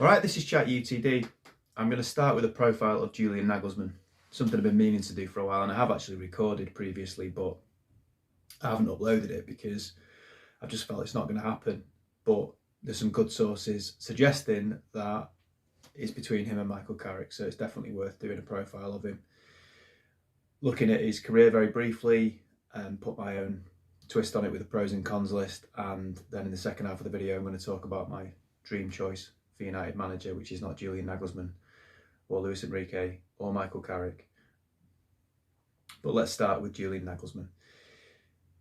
Alright, this is Chat UTD. I'm going to start with a profile of Julian Nagelsmann, something I've been meaning to do for a while, and I have actually recorded previously, but I haven't uploaded it because I've just felt it's not going to happen. But there's some good sources suggesting that it's between him and Michael Carrick, so it's definitely worth doing a profile of him. Looking at his career very briefly and put my own twist on it with a pros and cons list, and then in the second half of the video I'm going to talk about my dream choice for United manager, which is not Julian Nagelsmann or Luis Enrique or Michael Carrick. But let's start with Julian Nagelsmann.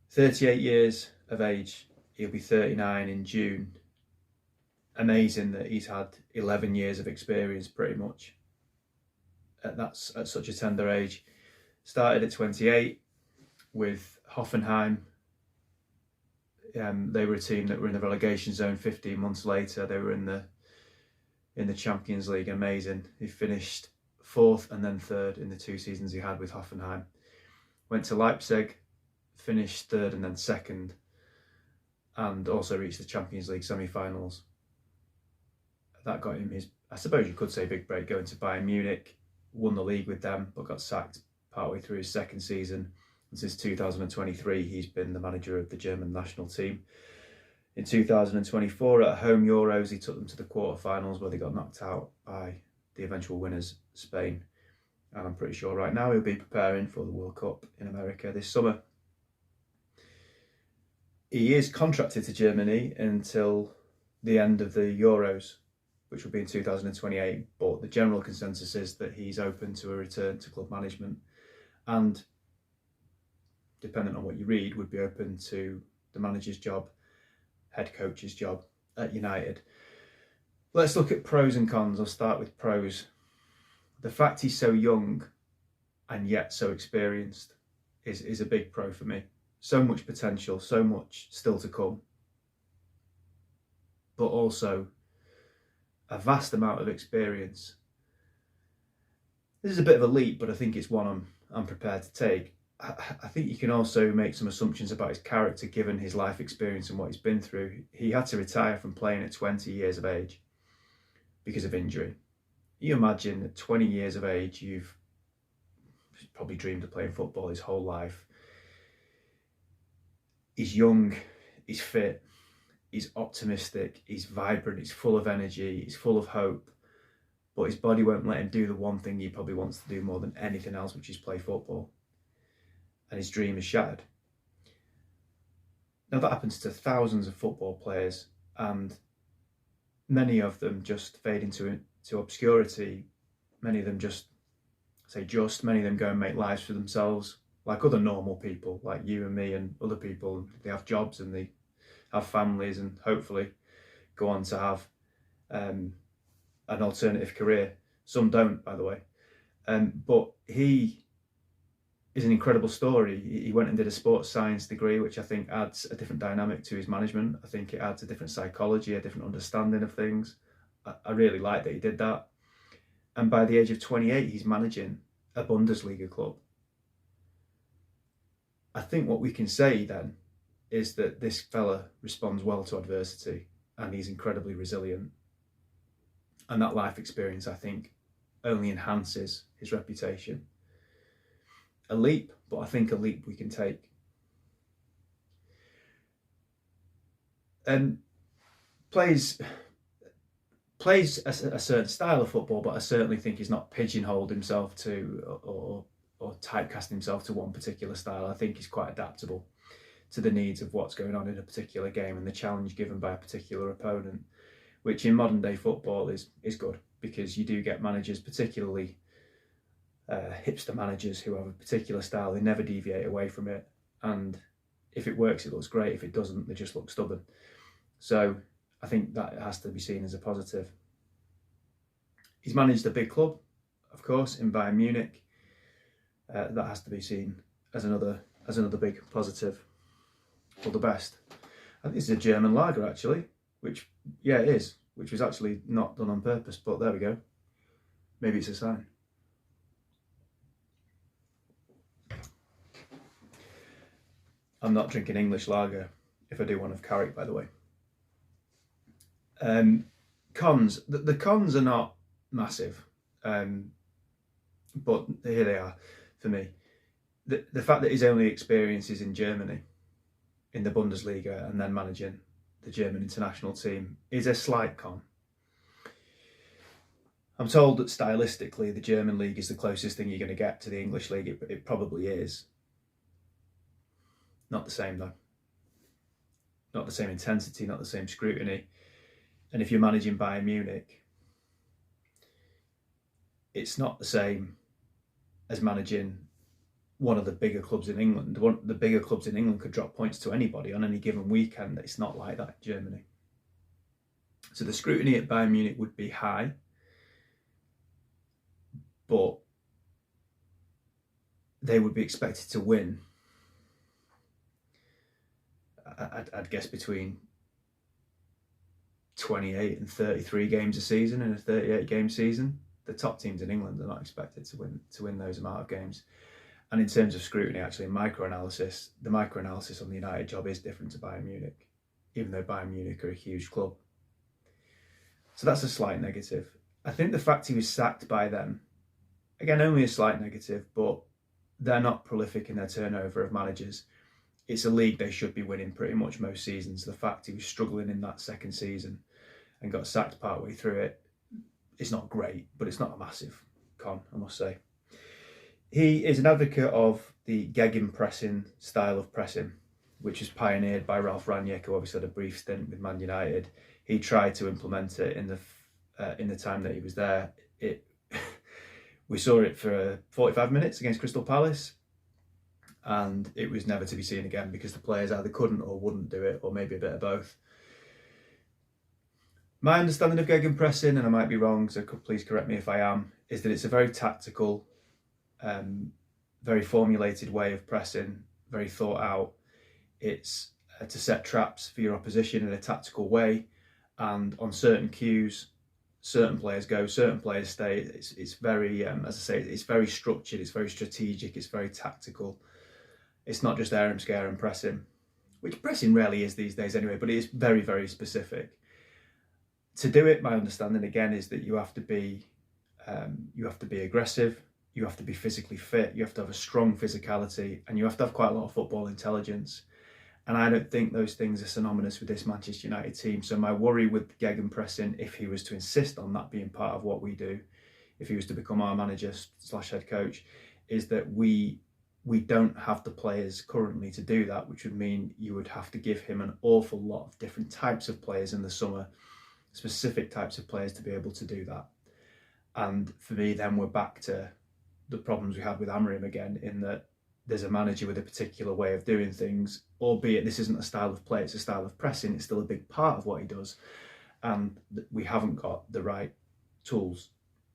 38 years of age, he'll be 39 in June. Amazing that he's had 11 years of experience pretty much. That's at such a tender age. Started at 28 with Hoffenheim. They were a team that were in the relegation zone. 15 months later, they were in the Champions League. Amazing. He finished 4th and then 3rd in the 2 seasons he had with Hoffenheim. Went to Leipzig, finished 3rd and then 2nd, and also reached the Champions League semi-finals. That got him his, I suppose you could say, big break, going to Bayern Munich. Won the league with them, but got sacked partway through his 2nd season. And since 2023, he's been the manager of the German national team. In 2024, at home Euros, he took them to the quarterfinals where they got knocked out by the eventual winners, Spain. And I'm pretty sure right now he'll be preparing for the World Cup in America this summer. He is contracted to Germany until the end of the Euros, which will be in 2028. But the general consensus is that he's open to a return to club management, and depending on what you read, would be open to the manager's job, head coach's job at United. Let's look at pros and cons. I'll start with pros. The fact he's so young and yet so experienced is a big pro for me. So much potential, so much still to come, but also a vast amount of experience. This is a bit of a leap, but I think it's one I'm prepared to take. I think you can also make some assumptions about his character given his life experience and what he's been through. He had to retire from playing at 20 years of age because of injury. You imagine at 20 years of age, you've probably dreamed of playing football his whole life. He's young, he's fit, he's optimistic, he's vibrant, he's full of energy, he's full of hope, but his body won't let him do the one thing he probably wants to do more than anything else, which is play football. And his dream is shattered. Now that happens to thousands of football players, and many of them just fade into obscurity. Many of them many of them go and make lives for themselves like other normal people, like you and me and other people. They have jobs and they have families and hopefully go on to have an alternative career. Some don't, by the way. But he is an incredible story. He went and did a sports science degree, which I think adds a different dynamic to his management. I think it adds a different psychology, a different understanding of things. I really like that he did that. And by the age of 28, he's managing a Bundesliga club. I think what we can say then is that this fella responds well to adversity and he's incredibly resilient. And that life experience, I think, only enhances his reputation. A leap, but I think a leap we can take. And plays a certain style of football, but I certainly think he's not pigeonholed himself to or typecast himself to one particular style. I think he's quite adaptable to the needs of what's going on in a particular game and the challenge given by a particular opponent, which in modern day football is good, because you do get managers, particularly hipster managers, who have a particular style. They never deviate away from it, and if it works it looks great, if it doesn't they just look stubborn. So I think that has to be seen as a positive. He's managed a big club, of course, in Bayern Munich. That has to be seen as another big positive. All the best. I think this is a German lager actually, which, yeah, it is, which was actually not done on purpose, but there we go. Maybe it's a sign. I'm not drinking English lager if I do one of Carrick, by the way. Cons. The cons are not massive, but here they are for me. The fact that his only experience is in Germany, in the Bundesliga, and then managing the German international team is a slight con. I'm told that stylistically the German league is the closest thing you're going to get to the English league. It probably is. Not the same though. Not the same intensity, not the same scrutiny. And if you're managing Bayern Munich, it's not the same as managing one of the bigger clubs in England. The bigger clubs in England could drop points to anybody on any given weekend. It's not like that in Germany. So the scrutiny at Bayern Munich would be high, but they would be expected to win, I'd guess, between 28 and 33 games a season in a 38-game season. The top teams in England are not expected to win those amount of games. And in terms of scrutiny, actually, the microanalysis on the United job is different to Bayern Munich, even though Bayern Munich are a huge club. So that's a slight negative. I think the fact he was sacked by them, again, only a slight negative, but they're not prolific in their turnover of managers. It's a league they should be winning pretty much most seasons. The fact he was struggling in that second season and got sacked partway through it is not great, but it's not a massive con, I must say. He is an advocate of the gegenpressing style of pressing, which was pioneered by Ralf Rangnick, who obviously had a brief stint with Man United. He tried to implement it in the time that he was there. We saw it for 45 minutes against Crystal Palace, and it was never to be seen again because the players either couldn't or wouldn't do it, or maybe a bit of both. My understanding of gegenpressing, and I might be wrong, so please correct me if I am, is that it's a very tactical, very formulated way of pressing, very thought out. It's to set traps for your opposition in a tactical way, and on certain cues, certain players go, certain players stay. It's very, as I say, it's very structured, it's very strategic, it's very tactical. It's not just air and scare and pressing, which pressing rarely is these days anyway, but it is very, very specific. To do it, my understanding again is that you have to be aggressive, you have to be physically fit, you have to have a strong physicality, and you have to have quite a lot of football intelligence. And I don't think those things are synonymous with this Manchester United team. So my worry with gegenpressing, if he was to insist on that being part of what we do, if he was to become our manager / head coach, is that we don't have the players currently to do that, which would mean you would have to give him an awful lot of different types of players in the summer, specific types of players to be able to do that. And for me, then we're back to the problems we had with Amorim again, in that there's a manager with a particular way of doing things, albeit this isn't a style of play, it's a style of pressing. It's still a big part of what he does. And we haven't got the right tools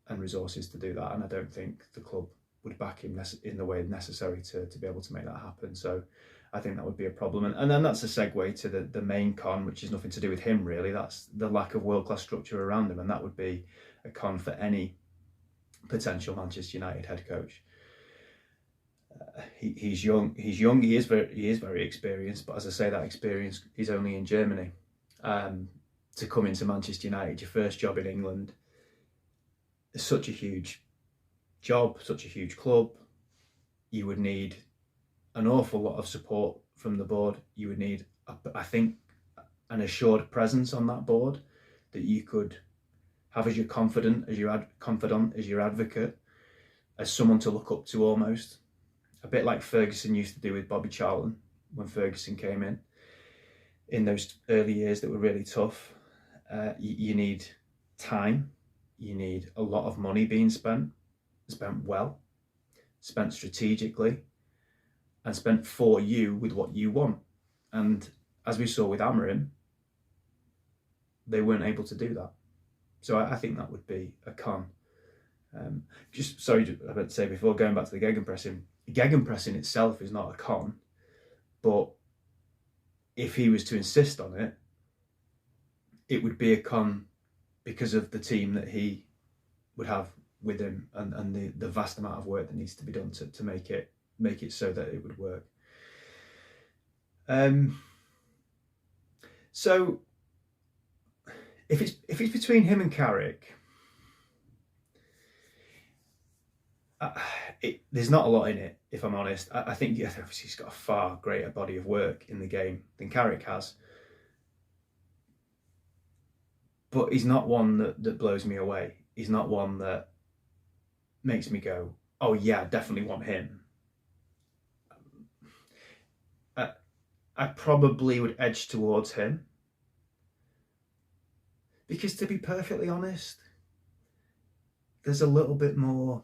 and resources to do that. And I don't think the club would back him in the way necessary to be able to make that happen. So I think that would be a problem. And then that's a segue to the main con, which is nothing to do with him really. That's the lack of world-class structure around him. And that would be a con for any potential Manchester United head coach. He's young. He is very experienced. But as I say, that experience is only in Germany. To come into Manchester United, your first job in England, is such a huge job, such a huge club. You would need an awful lot of support from the board. You would need, I think, an assured presence on that board that you could have as your confidant, as your advocate, as someone to look up to almost. A bit like Ferguson used to do with Bobby Charlton when Ferguson came in those early years that were really tough. You need time, you need a lot of money being spent well, spent strategically, and spent for you with what you want. And as we saw with Amorim, they weren't able to do that. So I think that would be a con. I meant to say before, going back to the gegenpressing itself is not a con, but if he was to insist on it, it would be a con because of the team that he would have with him and the vast amount of work that needs to be done to make it so that it would work. So if it's between him and Carrick, there's not a lot in it, if I'm honest. I think obviously he's got a far greater body of work in the game than Carrick has. But he's not one that blows me away. He's not one that makes me go, oh yeah, I definitely want him. I probably would edge towards him. Because to be perfectly honest, there's a little bit more,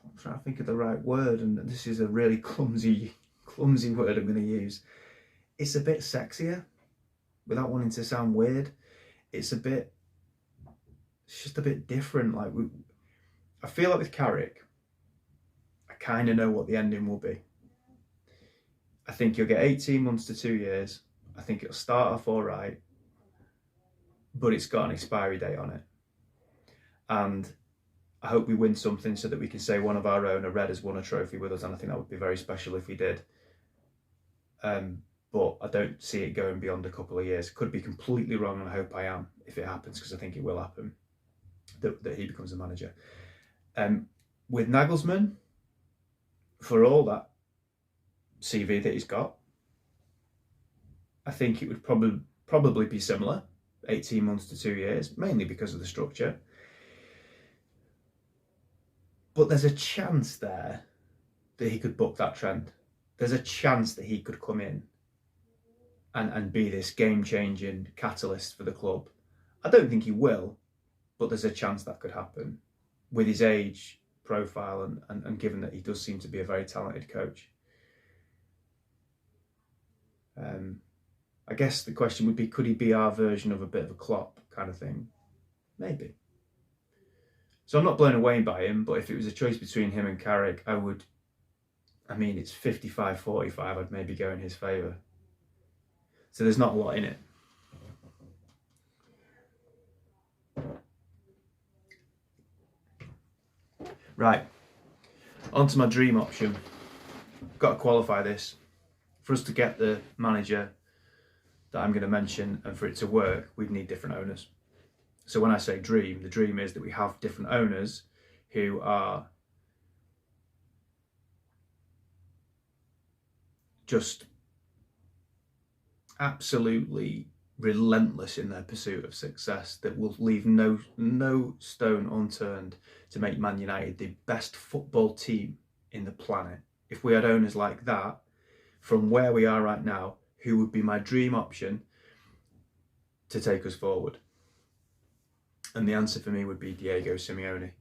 I'm trying to think of the right word, and this is a really clumsy word I'm going to use. It's a bit sexier, without wanting to sound weird. It's just a bit different. Like I feel like with Carrick, I kind of know what the ending will be. I think you'll get 18 months to 2 years. I think it'll start off all right, but it's got an expiry date on it. And I hope we win something so that we can say one of our own, a Red, has won a trophy with us, and I think that would be very special if we did. But I don't see it going beyond a couple of years. Could be completely wrong, and I hope I am if it happens, because I think it will happen, that he becomes a manager. With Nagelsmann, for all that CV that he's got, I think it would probably be similar, 18 months to 2 years, mainly because of the structure. But there's a chance there that he could buck that trend. There's a chance that he could come in and be this game-changing catalyst for the club. I don't think he will, but there's a chance that could happen with his age profile and given that he does seem to be a very talented coach. I guess the question would be, could he be our version of a bit of a Klopp kind of thing? Maybe. So I'm not blown away by him, but if it was a choice between him and Carrick, it's 55-45, I'd maybe go in his favour. So there's not a lot in it. Right, on to my dream option. Got to qualify this. For us to get the manager that I'm going to mention and for it to work, we'd need different owners. So when I say dream, the dream is that we have different owners who are just absolutely relentless in their pursuit of success, that will leave no stone unturned to make Man United the best football team in the planet. If we had owners like that, from where we are right now, who would be my dream option to take us forward? And the answer for me would be Diego Simeone.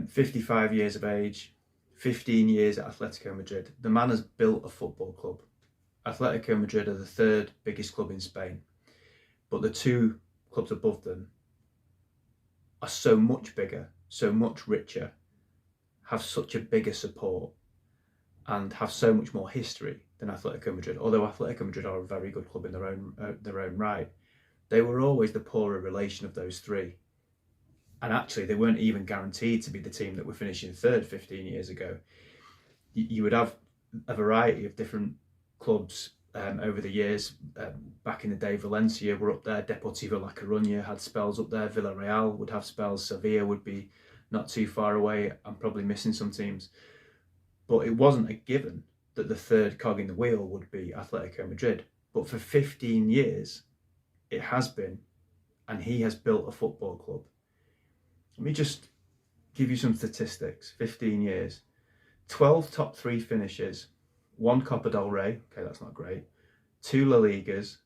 55 years of age, 15 years at Atletico Madrid. The man has built a football club. Atletico Madrid are the third biggest club in Spain, but the two clubs above them are so much bigger, so much richer, have such a bigger support, and have so much more history than Atletico Madrid. Although Atletico Madrid are a very good club in their own right, they were always the poorer relation of those three. And actually, they weren't even guaranteed to be the team that were finishing third 15 years ago. You would have a variety of different clubs over the years. Back in the day, Valencia were up there, Deportivo La Coruña had spells up there, Villarreal would have spells, Sevilla would be not too far away. I'm probably missing some teams. But it wasn't a given that the third cog in the wheel would be Atletico Madrid. But for 15 years, it has been, and he has built a football club. Let me just give you some statistics. 15 years, 12 top 3 finishes, 1 Copa del Rey, okay, that's not great, 2 La Ligas,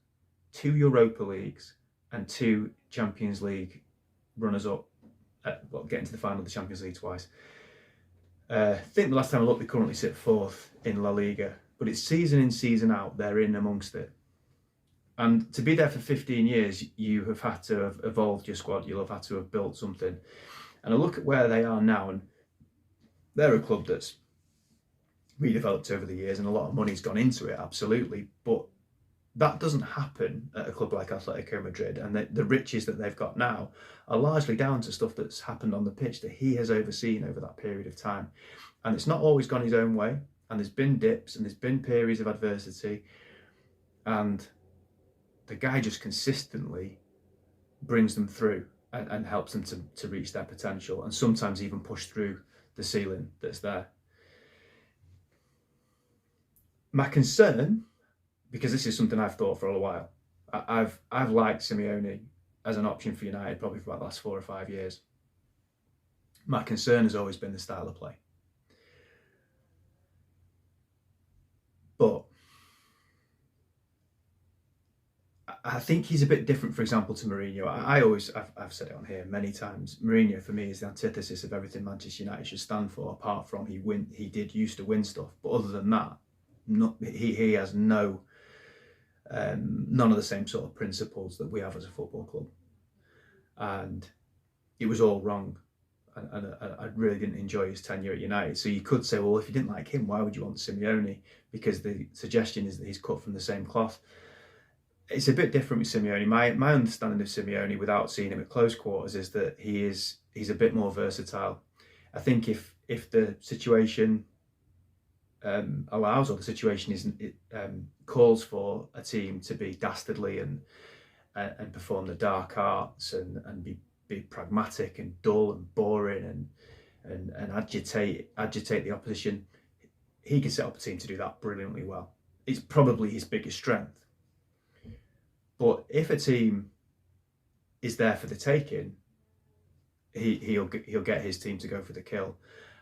2 Europa Leagues, and 2 Champions League runners-up, getting to the final of the Champions League twice. I think the last time I looked, they currently sit 4th in La Liga, but it's season in, season out, they're in amongst it. And to be there for 15 years, you have had to have evolved your squad, you'll have had to have built something. And I look at where they are now, and they're a club that's redeveloped over the years, and a lot of money's gone into it, absolutely. But that doesn't happen at a club like Atletico Madrid, and the riches that they've got now are largely down to stuff that's happened on the pitch that he has overseen over that period of time. And it's not always gone his own way, and there's been dips and there's been periods of adversity, and the guy just consistently brings them through and helps them to reach their potential, and sometimes even push through the ceiling that's there. My concern, because this is something I've thought for a while, I've liked Simeone as an option for United probably for about the last 4 or 5 years. My concern has always been the style of play. But I think he's a bit different, for example, to Mourinho. I've said it on here many times. Mourinho, for me, is the antithesis of everything Manchester United should stand for, apart from he did used to win stuff. But other than that, he has none of the same sort of principles that we have as a football club. And it was all wrong. And I really didn't enjoy his tenure at United. So you could say, well, if you didn't like him, why would you want Simeone? Because the suggestion is that he's cut from the same cloth. It's a bit different with Simeone. My understanding of Simeone, without seeing him at close quarters, is that he's a bit more versatile. I think if the situation allows, or the situation calls for a team to be dastardly and perform the dark arts and be pragmatic and dull and boring and agitate the opposition, he can set up a team to do that brilliantly well. It's probably his biggest strength. But if a team is there for the taking, he'll get his team to go for the kill.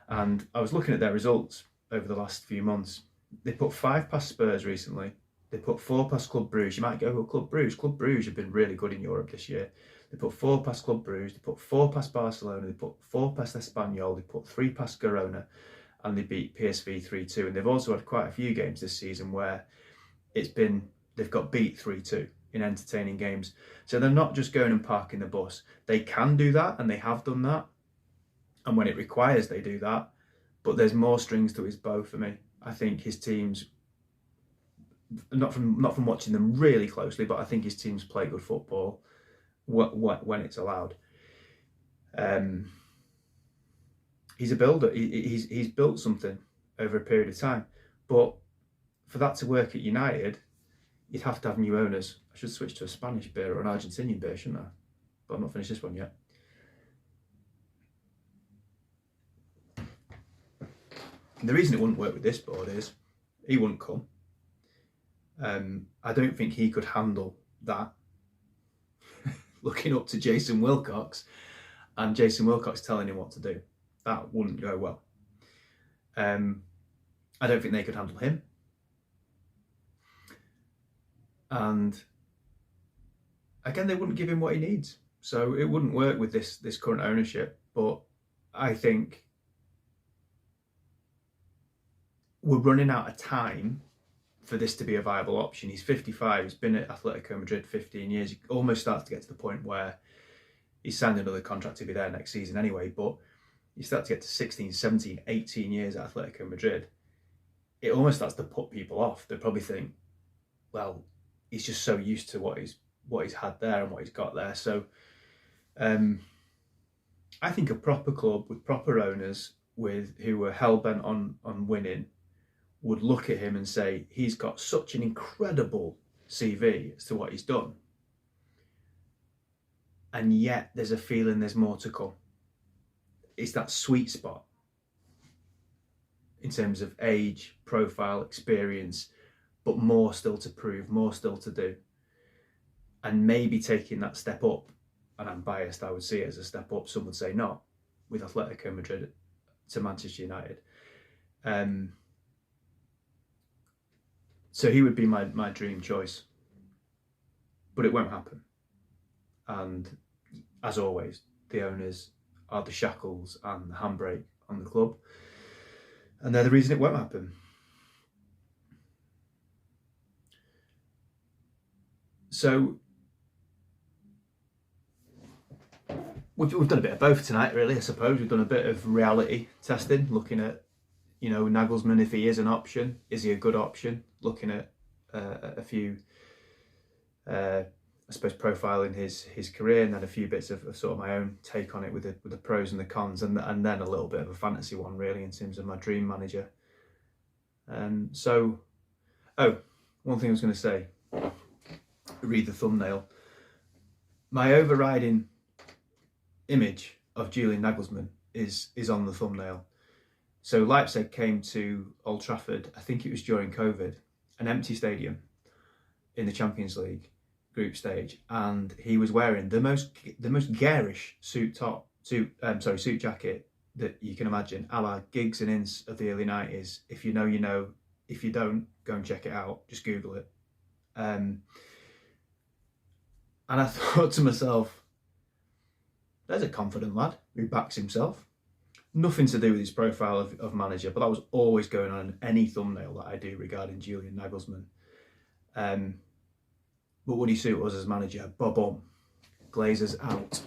And I was looking at their results over the last few months. They put 5 past Spurs recently. They put 4 past Club Brugge. You might go, well, Club Brugge. Club Brugge have been really good in Europe this year. They put 4 past Club Brugge. They put 4 past Barcelona. They put 4 past Espanyol. They put 3 past Girona, and they beat PSV 3-2. And they've also had quite a few games this season where they've got beat 3-2 in entertaining games. So they're not just going and parking the bus. They can do that, and they have done that. And when it requires, they do that. But there's more strings to his bow for me. I think his teams, not from watching them really closely, but I think his teams play good football when it's allowed. He's a builder. He's built something over a period of time. But for that to work at United, you'd have to have new owners. I should switch to a Spanish beer or an Argentinian beer, shouldn't I? But I've not finished this one yet. The reason it wouldn't work with this board is he wouldn't come. I don't think he could handle that. Looking up to Jason Wilcox and Jason Wilcox telling him what to do. That wouldn't go well. I don't think they could handle him. And again, they wouldn't give him what he needs. So it wouldn't work with this current ownership. But I think we're running out of time for this to be a viable option. He's 55, he's been at Atletico Madrid 15 years. He almost starts to get to the point where he's signed another contract to be there next season anyway, but you start to get to 16, 17, 18 years at Atletico Madrid, it almost starts to put people off. They probably think, well, he's just so used to what he's had there and what he's got there. So I think a proper club with proper owners who were hell-bent on winning would look at him and say, he's got such an incredible CV as to what he's done. And yet there's a feeling there's more to come. It's that sweet spot in terms of age, profile, experience, but more still to prove, more still to do. And maybe taking that step up, and I'm biased, I would see it as a step up, some would say not, with Atletico Madrid to Manchester United. So he would be my dream choice. But it won't happen. And as always, the owners are the shackles and the handbrake on the club. And they're the reason it won't happen. So we've done a bit of both tonight, really, I suppose. We've done a bit of reality testing, looking at, Nagelsmann, if he is an option, is he a good option? Looking at a few, I suppose, profiling his career, and then a few bits of sort of my own take on it with the pros and the cons, and then a little bit of a fantasy one, really, in terms of my dream manager. One thing I was going to say, read the thumbnail. My overriding image of Julian Nagelsmann is on the thumbnail. So Leipzig came to Old Trafford, I think it was during COVID, an empty stadium in the Champions League group stage, and he was wearing the most garish suit jacket that you can imagine, a la Giggs and Ince of the early 90s. If you know, you know. If you don't, go and check it out. Just Google it. And I thought to myself, there's a confident lad who backs himself. Nothing to do with his profile of manager, but that was always going on in any thumbnail that I do regarding Julian Nagelsmann. But would he suit us as manager? Bob-om. Glazers out.